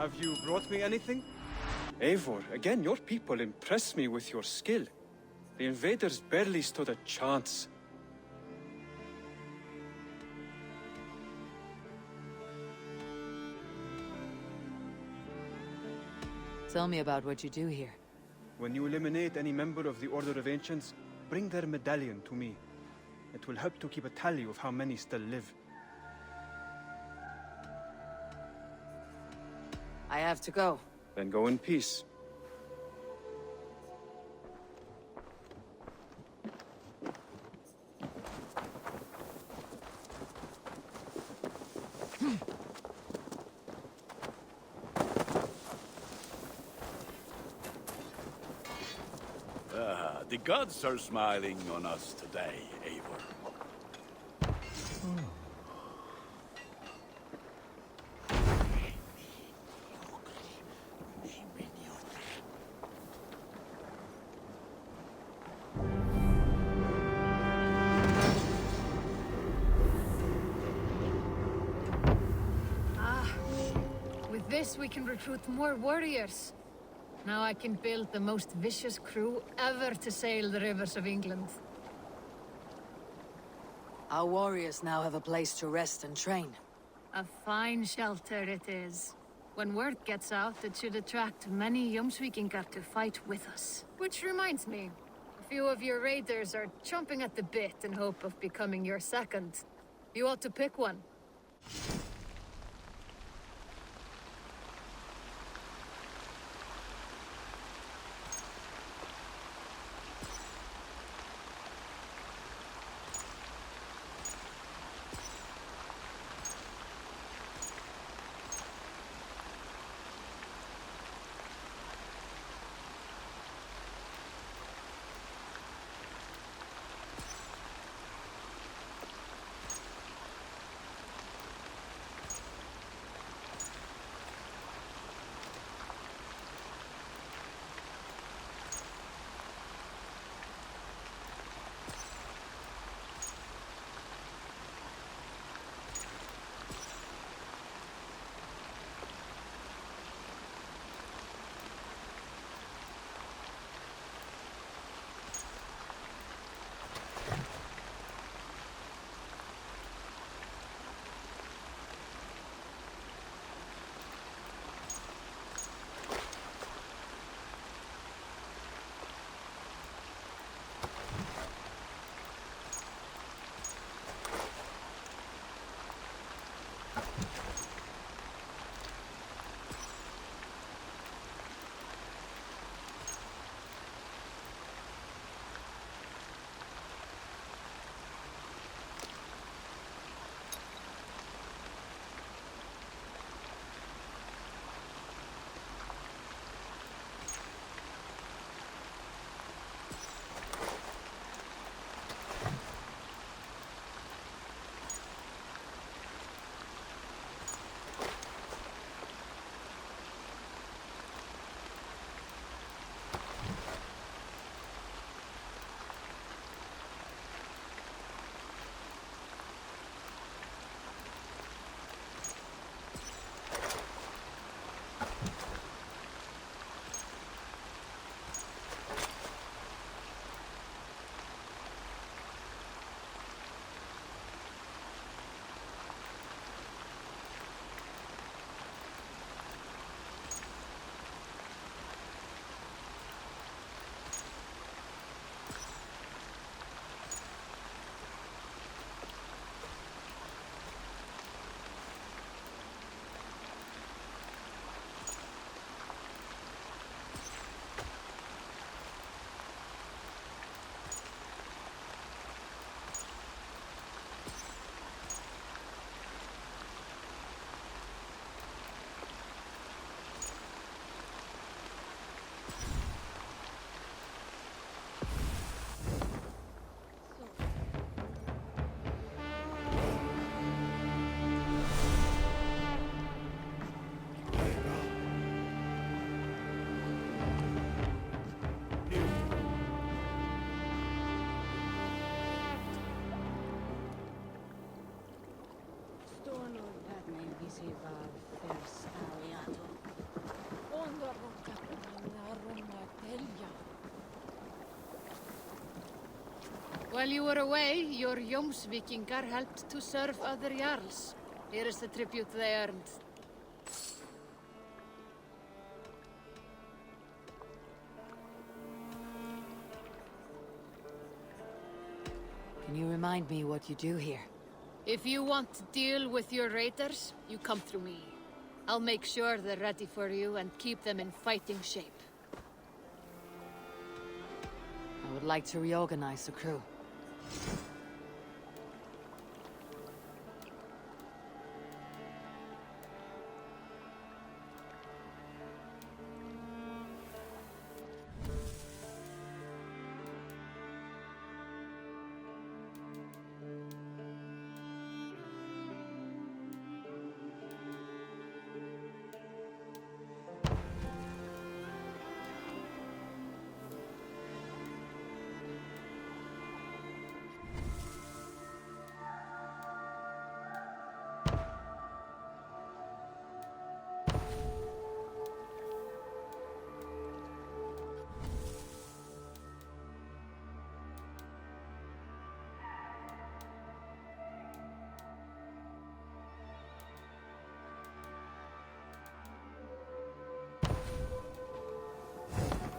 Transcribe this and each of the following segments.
Have you brought me anything? Eivor, again, your people impress me with your skill. The invaders barely stood a chance. Tell me about what you do here. When you eliminate any member of the Order of Ancients, bring their medallion to me. It will help to keep a tally of how many still live. I have to go. Then go in peace. The gods are smiling on us today, Eivor. With this, we can recruit more warriors. Now I can build the most vicious crew ever to sail the rivers of England. Our warriors now have a place to rest and train. A fine shelter it is. When word gets out, it should attract many Jomsvikingar to fight with us. Which reminds me, a few of your raiders are chomping at the bit in hope of becoming your second. You ought to pick one. While you were away, your Jomsvikingar helped to serve other Jarls. Here is the tribute they earned. Can you remind me what you do here? If you want to deal with your raiders, you come through me. I'll make sure they're ready for you and keep them in fighting shape. I would like to reorganize the crew.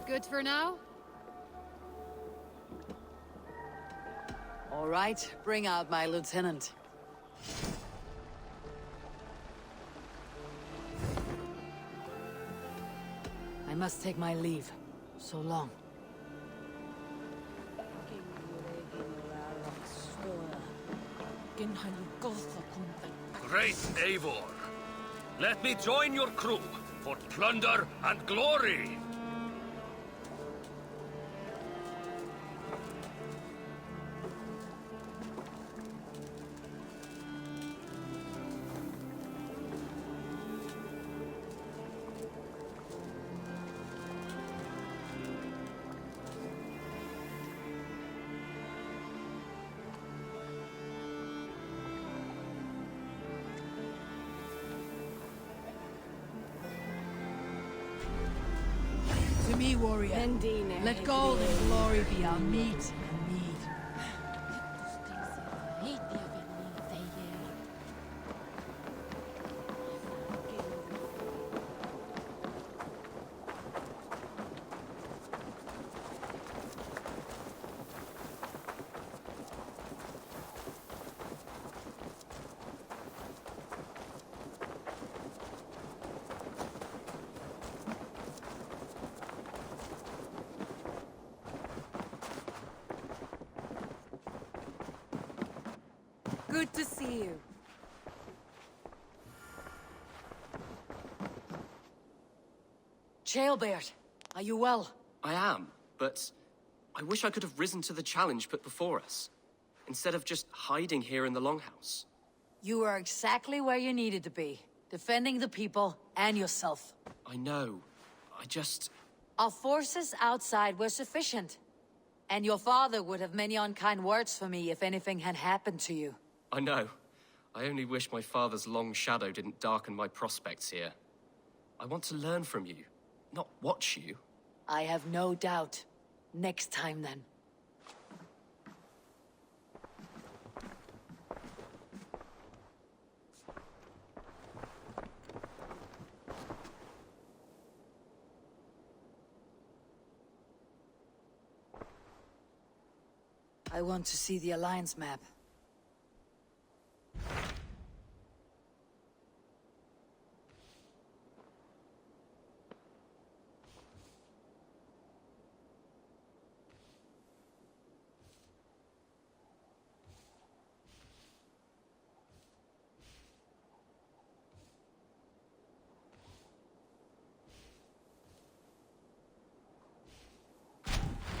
Good for now? All right, bring out my lieutenant. I must take my leave. So long. Great Eivor, let me join your crew for plunder and glory! To me, warrior. Let gold and glory be our meat and mead. Good to see you. Chaelbeard, are you well? I am, but I wish I could have risen to the challenge put before us, instead of just hiding here in the Longhouse. You are exactly where you needed to be, defending the people and yourself. I know. I just... Our forces outside were sufficient. And your father would have many unkind words for me if anything had happened to you. I know. I only wish my father's long shadow didn't darken my prospects here. I want to learn from you, not watch you. I have no doubt. Next time, then. I want to see the Alliance map.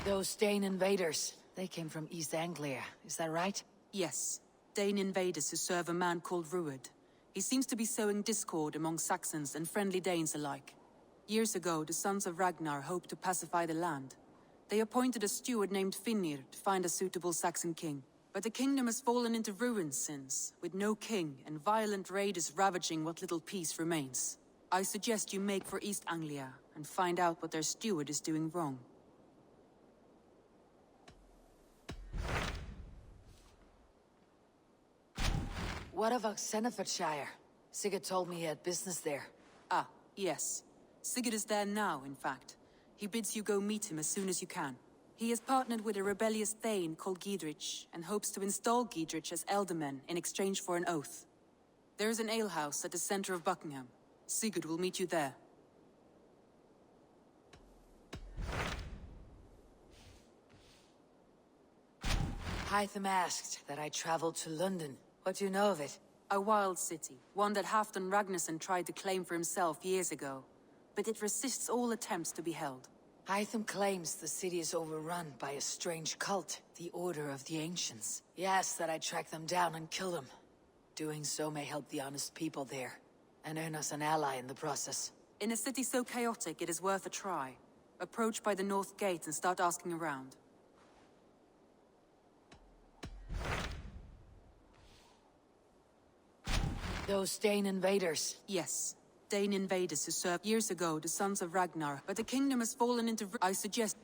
Those Dane invaders, they came from East Anglia, is that right? Yes. Dane invaders who serve a man called Rued. He seems to be sowing discord among Saxons and friendly Danes alike. Years ago, the sons of Ragnar hoped to pacify the land. They appointed a steward named Finnir to find a suitable Saxon king. But the kingdom has fallen into ruins since, with no king and violent raiders ravaging what little peace remains. I suggest you make for East Anglia and find out what their steward is doing wrong. What of Oxenfordshire? Sigurd told me he had business there. Ah, yes. Sigurd is there now, in fact. He bids you go meet him as soon as you can. He has partnered with a rebellious Thane called Giedrich, and hopes to install Giedrich as Elderman in exchange for an oath. There is an alehouse at the center of Buckingham. Sigurd will meet you there. Hytham asked that I travel to London. What do you know of it? A wild city, one that Halfdan Ragnarsson tried to claim for himself years ago. But it resists all attempts to be held. Hytham claims the city is overrun by a strange cult, the Order of the Ancients. He asks that I track them down and kill them. Doing so may help the honest people there, and earn us an ally in the process. In a city so chaotic, it is worth a try. Approach by the North Gate and start asking around. Those Dane invaders. Yes. Dane invaders who served years ago the Sons of Ragnar, but the kingdom has fallen into... I suggest...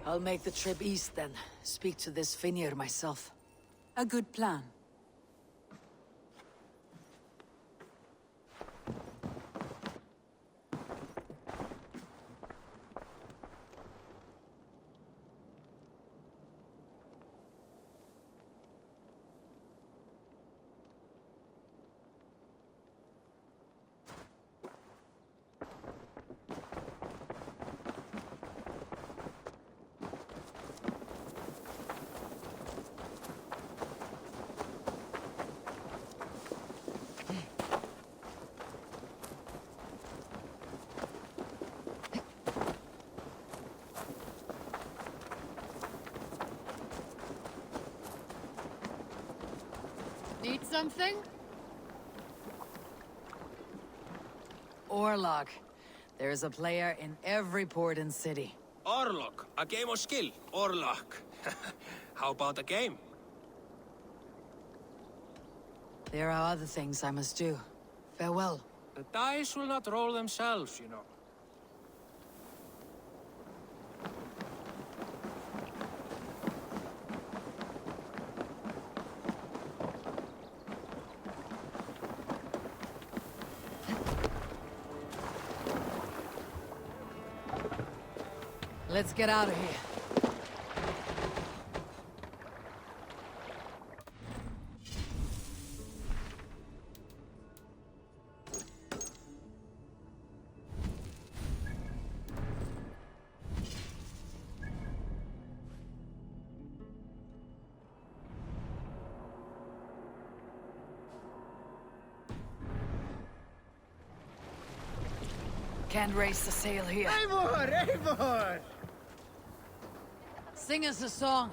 I'll make the trip east then. Speak to this Evior myself. A good plan. Need something? Orlog. There's a player in every port and city. Orlok, a game of skill. Orlok. How about a game? There are other things I must do. Farewell. The dice will not roll themselves, you know. Let's get out of here. Can't raise the sail here. Eivor! Eivor! Sing us a song.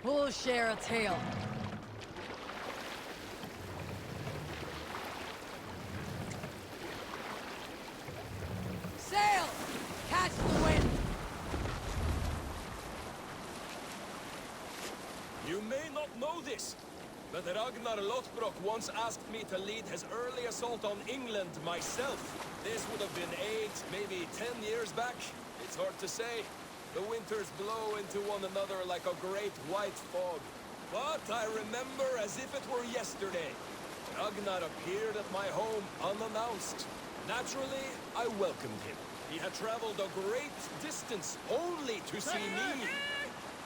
We'll share a tale. Sail! Catch the wind! You may not know this, but Ragnar Lothbrok once asked me to lead his early assault on England myself. This would have been 8, maybe 10 years back. It's hard to say. The winters blow into one another like a great white fog. But I remember as if it were yesterday. Ragnar appeared at my home unannounced. Naturally, I welcomed him. He had traveled a great distance only to see me.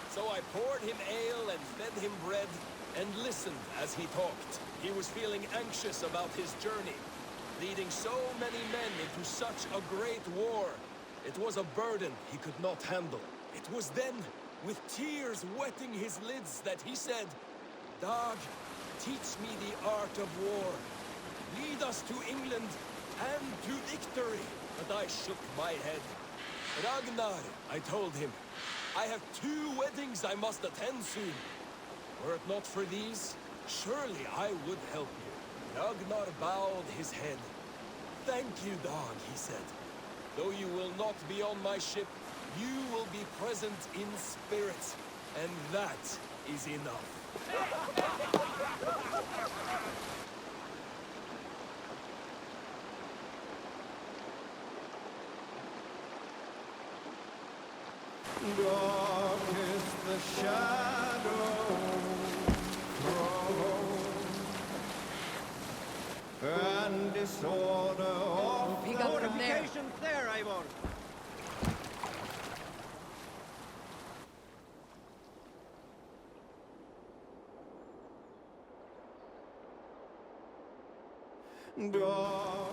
So I poured him ale and fed him bread and listened as he talked. He was feeling anxious about his journey. Leading so many men into such a great war. It was a burden he could not handle. It was then, with tears wetting his lids, that he said, "Dag, teach me the art of war. Lead us to England and to victory." But I shook my head. "Ragnar," I told him, "I have 2 weddings I must attend soon. Were it not for these, surely I would help you." Ragnar bowed his head. "Thank you, Dag," he said. "Though you will not be on my ship, you will be present in spirit, and that is enough." Dark is the shadow thrown, and disorder of Pick up from there. fortifications there, Eivor. Dark.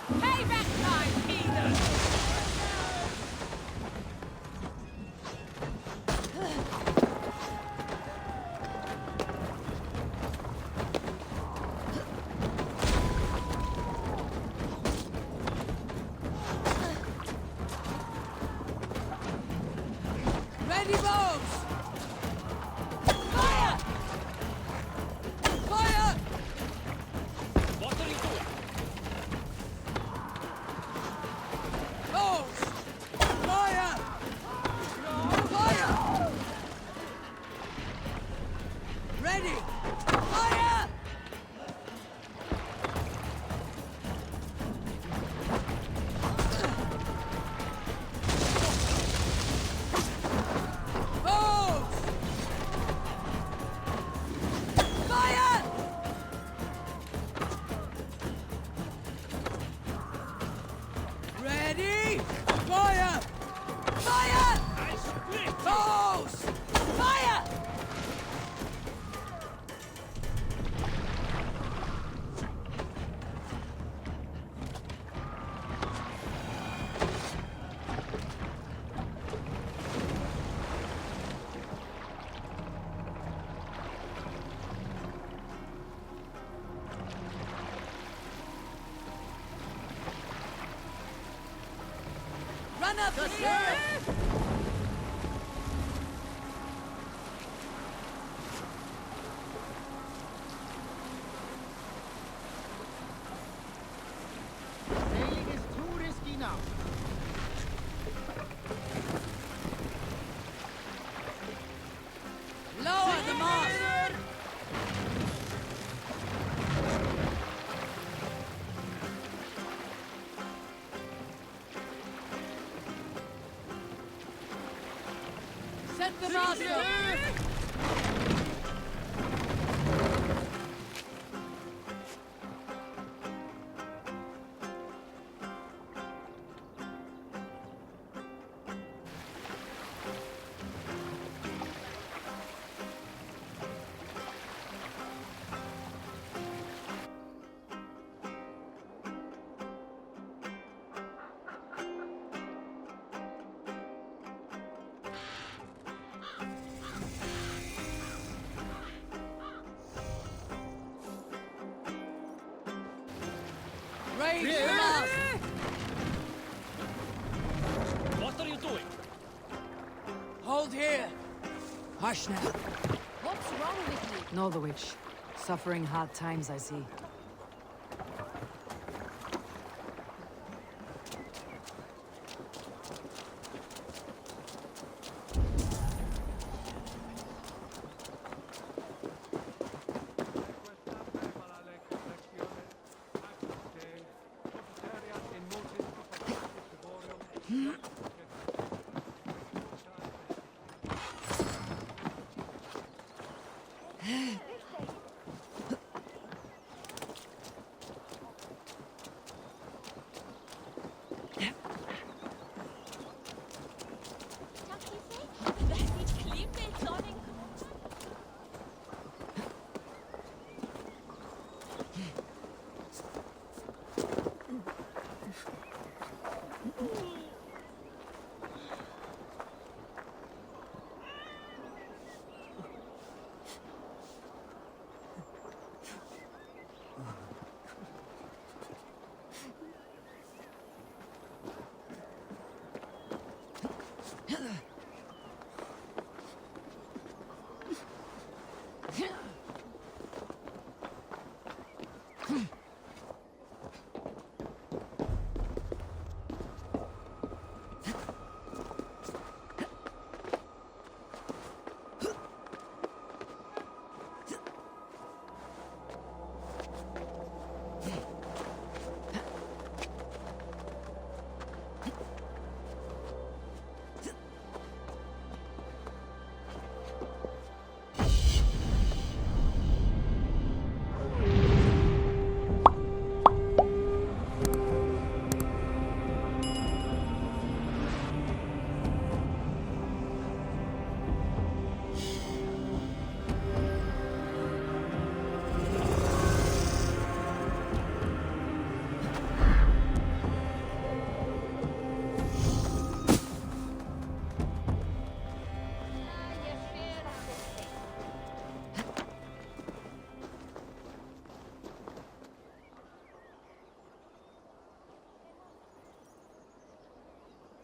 Payback time, heathen! Ready, bows! Fire! Fire! What are you doing? Bows! Fire! Fire! Ready! Fire! Bows! Fire! Ready! Fire! Fire! Bows! Fire! Run up here! Sailing is too risky now. Lower the mast! Set the mast up! Raise the mast! What are you doing? Hold here! Hush now. What's wrong with you? Know the witch. Suffering hard times, I see.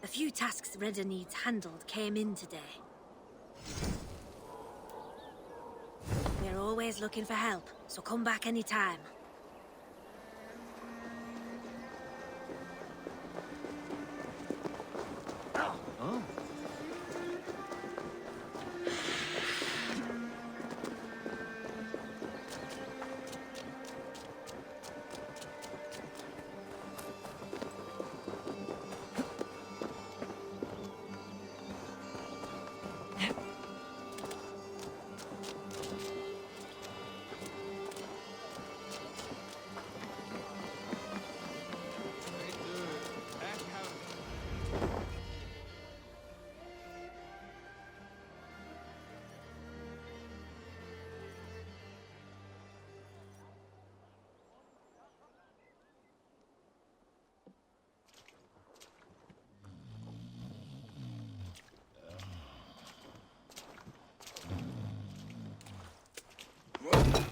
A few tasks Redder needs handled came in today. We're always looking for help, so come back anytime.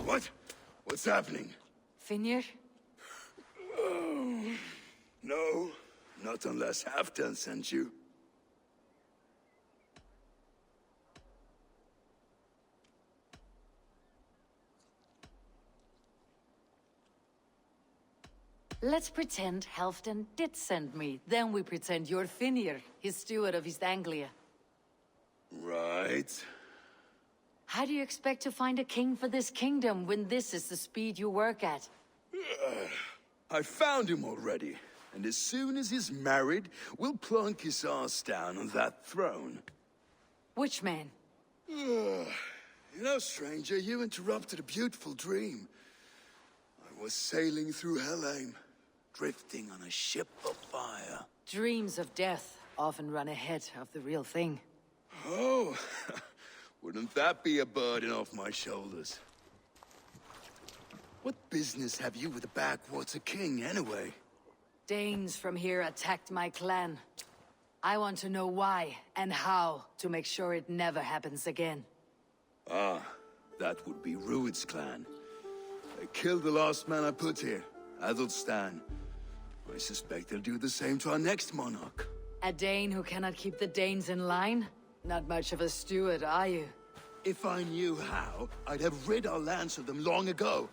What? What's happening? Evior? No, not unless Halfdan sent you. Let's pretend Halfdan did send me. Then we pretend you're Evior, his steward of East Anglia. Right. How do you expect to find a king for this kingdom when this is the speed you work at? I found him already. And as soon as he's married, we'll plunk his ass down on that throne. Which man? You know, stranger, you interrupted a beautiful dream. I was sailing through Helheim, drifting on a ship of fire. Dreams of death often run ahead of the real thing. Oh, wouldn't that be a burden off my shoulders? What business have you with the backwater king, anyway? Danes from here attacked my clan. I want to know why and how to make sure it never happens again. Ah, that would be Rued's clan. They killed the last man I put here, Adelstan. I suspect they'll do the same to our next monarch. A Dane who cannot keep the Danes in line? Not much of a steward, are you? If I knew how, I'd have rid our lands of them long ago.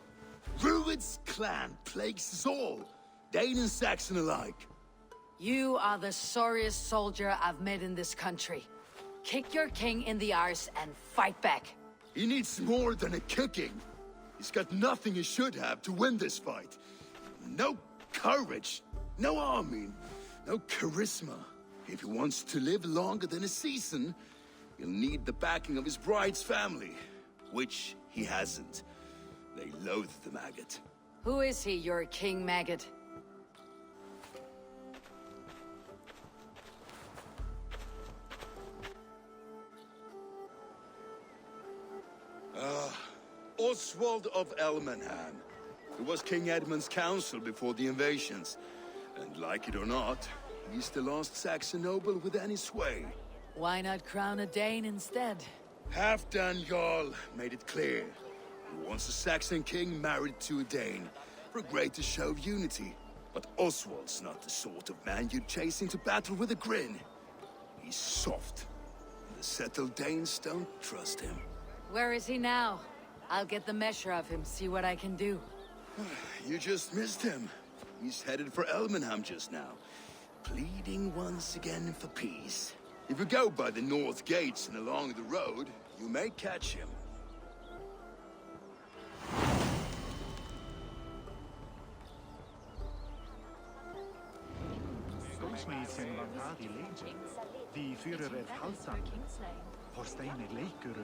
Rued's clan plagues us all, Dane and Saxon alike. You are the sorriest soldier I've met in this country. Kick your king in the arse and fight back. He needs more than a kicking. He's got nothing he should have to win this fight. No courage, no army, no charisma. If he wants to live longer than a season, he'll need the backing of his bride's family, which he hasn't. They loathe the maggot. Who is he, your king maggot? Oswald of Elmenham. He was King Edmund's counsel before the invasions. And like it or not, he's the last Saxon noble with any sway. Why not crown a Dane instead? Halfdan Jarl made it clear. He wants a Saxon king married to a Dane, for a greater show of unity. But Oswald's not the sort of man you'd chase into battle with a grin. He's soft. The settled Danes don't trust him. Where is he now? I'll get the measure of him, see what I can do. You just missed him. He's headed for Elmenham just now, pleading once again for peace. If you go by the north gates and along the road, you may catch him. Skogssmidsen var ferdig leger. De fyrer et halvstand. Forsteiner leker